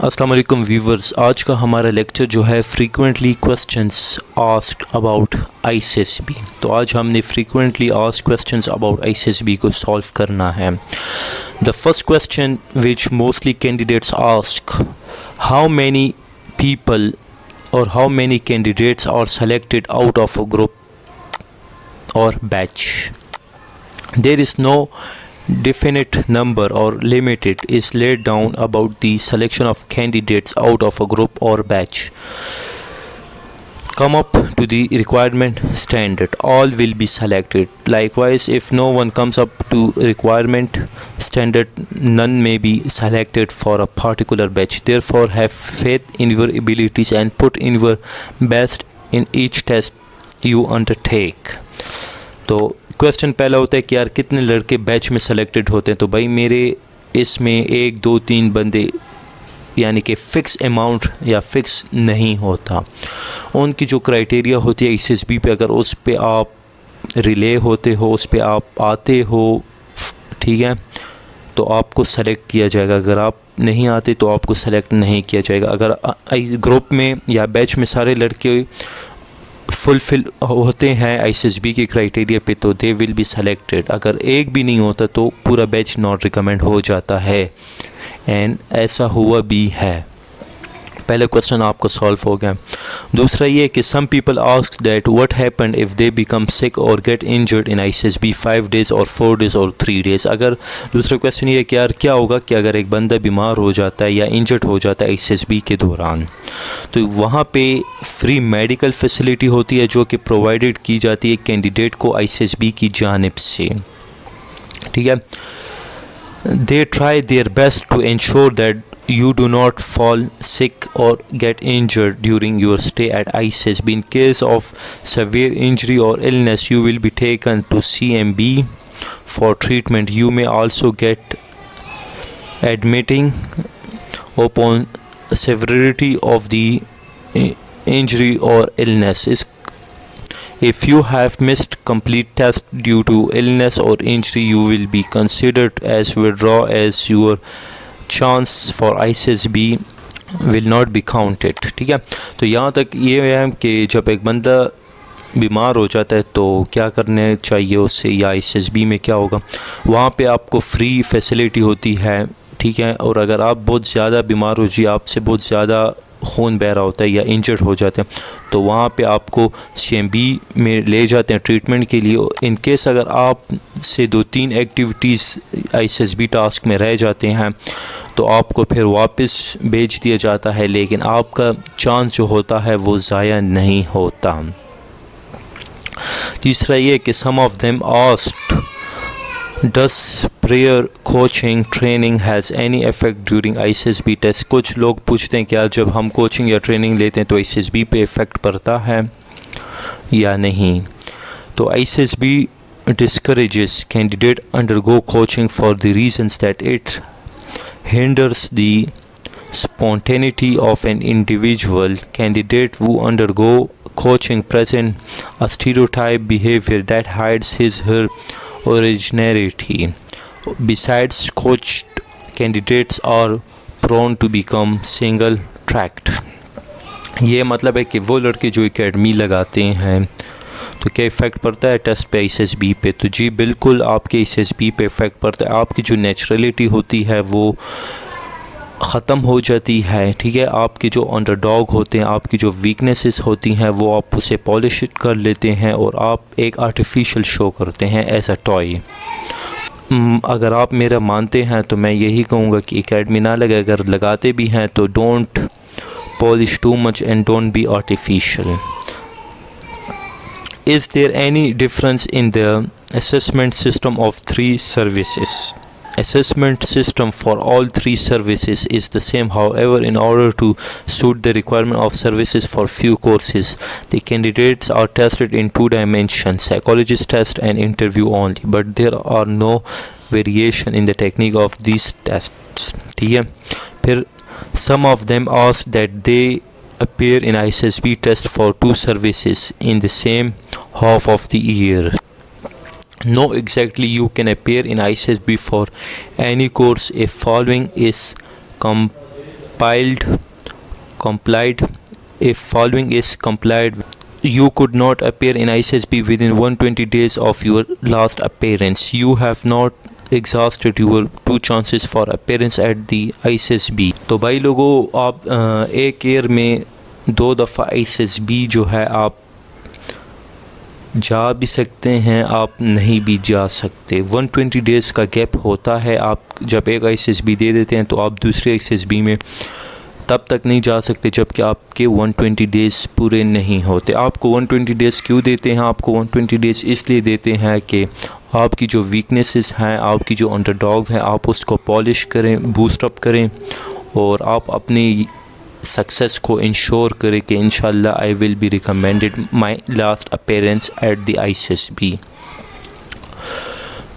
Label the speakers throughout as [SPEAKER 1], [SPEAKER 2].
[SPEAKER 1] अस्सलाम वालेकुम व्यूवर्स, आज का हमारा लेक्चर जो है frequently questions asked about ICSB. तो आज हमने frequently asked questions about ICSB को सॉल्व करना है। The first question which mostly candidates ask, how many people और how many candidates are selected out of a group और batch. There is no definite number or limited is laid down about the selection of candidates out of a group or batch. Come up to the requirement standard, all will be selected. Likewise, if no one comes up to requirement standard, none may be selected for a particular batch. Therefore, have faith in your abilities and put in your best in each test you undertake. तो question पहला होता है कि यार कितने लड़के batch में selected होते हैं। तो भाई मेरे इसमें 1 2 3 बंदे यानी कि फ़िक्स अमाउंट या फ़िक्स नहीं होता। उनकी जो क्राइटेरिया होती है आईसीएसबी पे, अगर उस पे आप रिले होते हो, उस पे आप आते हो, ठीक है, तो आपको सेलेक्ट किया जाएगा। अगर आप नहीं आते तो आपको सेलेक्ट नहीं किया जाएगा। अगर ग्रुप में या बैच में सारे लड़के फुलफ़िल होते हैं आईसीएसबी के क्राइटेरिया पे तो दे विल बी सेलेक्टेड। अगर एक भी नहीं होता तो पूरा बैच नॉट रिकमेंड हो जाता है, एंड ऐसा हुआ भी है। पहला क्वेश्चन आपका सॉल्व हो गया। दूसरा ये कि some people ask that what happened if they become sick और get injured in ICSB 5 days और 4 days और 3 days। अगर दूसरा क्वेश्चन ये है कि यार क्या होगा कि अगर एक बंदा बीमार हो जाता है या इंजर्ड हो जाता है आईसीएसबी के दौरान, तो वहाँ पे फ्री मेडिकल फैसिलिटी होती है जो कि प्रोवाइडेड की जाती है कैंडिडेट को आईसीएसबी की जानिब से, ठीक है। They try their best to ensure that you do not fall sick or get injured during your stay at ICSB. In case of severe injury or illness, you will be taken to CMB for treatment. You may also get admitting upon severity of the injury or illness. If you have missed complete test due to illness or injury, you will be considered as withdraw as your chance for ICSB will not be counted, ठीक है। तो यहाँ तक ये है कि जब एक बंदा बीमार हो जाता है तो क्या करना चाहिए उससे, या आईसीएसबी में क्या होगा, वहाँ पे आपको फ्री फैसिलिटी होती है, ठीक है। और अगर आप बहुत ज़्यादा बीमार हो जी, आपसे बहुत ज़्यादा खून बह रहा होता है या इंजर्ड हो जाते हैं, तो वहाँ पे आपको सीएमबी में ले जाते हैं ट्रीटमेंट के लिए। इन केस अगर आप से 2-3 एक्टिविटीज़ आईसीएसबी टास्क में रह जाते हैं तो आपको फिर वापस भेज दिया जाता है, लेकिन आपका चांस जो होता है वो ज़ाया नहीं होता। तीसरा ये कि some of them asked Does prayer coaching training has any effect during ICSB test? कुछ लोग पूछते हैं कि यार जब हम कोचिंग या ट्रेनिंग लेते हैं तो ICSB पे इफ़ेक्ट पड़ता है या नहीं। तो ICSB discourages candidate undergo coaching for the reasons that it hinders the spontaneity of an individual. Candidate who undergo coaching present a stereotype behavior that hides his her originality. Besides, coached candidates are prone to become single tracked. ये मतलब है कि वो लड़के जो academy लगाते हैं तो क्या इफ़ेक्ट पड़ता है टेस्ट पे आईसीएसबी पे? तो जी बिल्कुल आपके आईसीएसबी पे इफ़ेक्ट पड़ता है। आपकी जो नेचुरलिटी होती है वो ख़त्म हो जाती है, ठीक है। आपके जो अंडरडॉग होते हैं, आपकी जो वीकनेसेस होती हैं वो आप उसे पॉलिश कर लेते हैं और आप एक आर्टिफिशियल शो करते हैं एज अ टॉय। अगर आप मेरा मानते हैं तो मैं यही कहूँगा कि एकेडमी ना लगे, अगर लगाते भी हैं तो don't polish too much and don't be artificial. Is there any difference in the assessment system of 3 services? Assessment system for all 3 services is the same. However, in order to suit the requirement of services for few courses, the candidates are tested in 2 dimensions, psychologist test and interview only. But there are no variation in the technique of these tests, ठीक है। फिर some of them ask that they appear in ICSB test for 2 services in the same half of the year. No, exactly, you can appear in ICSB for any course if following is complied. If following is complied, you could not appear in ISSB within 120 days of your last appearance. You have not exhausted your 2 chances for appearance at the ISSB. तो भाई लोगों, आप एक year में 2 दफ़ा ISSB जो है आप जा भी सकते हैं, आप नहीं भी जा सकते। 120 डेज़ का गैप होता है। आप जब एक ISSB दे देते हैं तो आप दूसरे ISSB में तब तक नहीं जा सकते जबकि आपके 120 डेज़ पूरे नहीं होते। आपको 120 डेज़ क्यों देते हैं? आपको 120 डेज़ इसलिए देते हैं कि आपकी जो वीकनेसेस हैं, आपकी जो अंडरडॉग है, आप उसको पॉलिश करें, बूस्ट अप करें और आप अपनी सक्सेस को इंश्योर करें कि इंशाल्लाह I will be recommended my last appearance at the ISSB।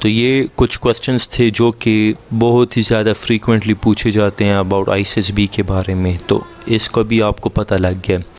[SPEAKER 1] तो ये कुछ क्वेश्चंस थे जो कि बहुत ही ज़्यादा फ्रीक्वेंटली पूछे जाते हैं अबाउट ISSB के बारे में, तो इसका भी आपको पता लग गया।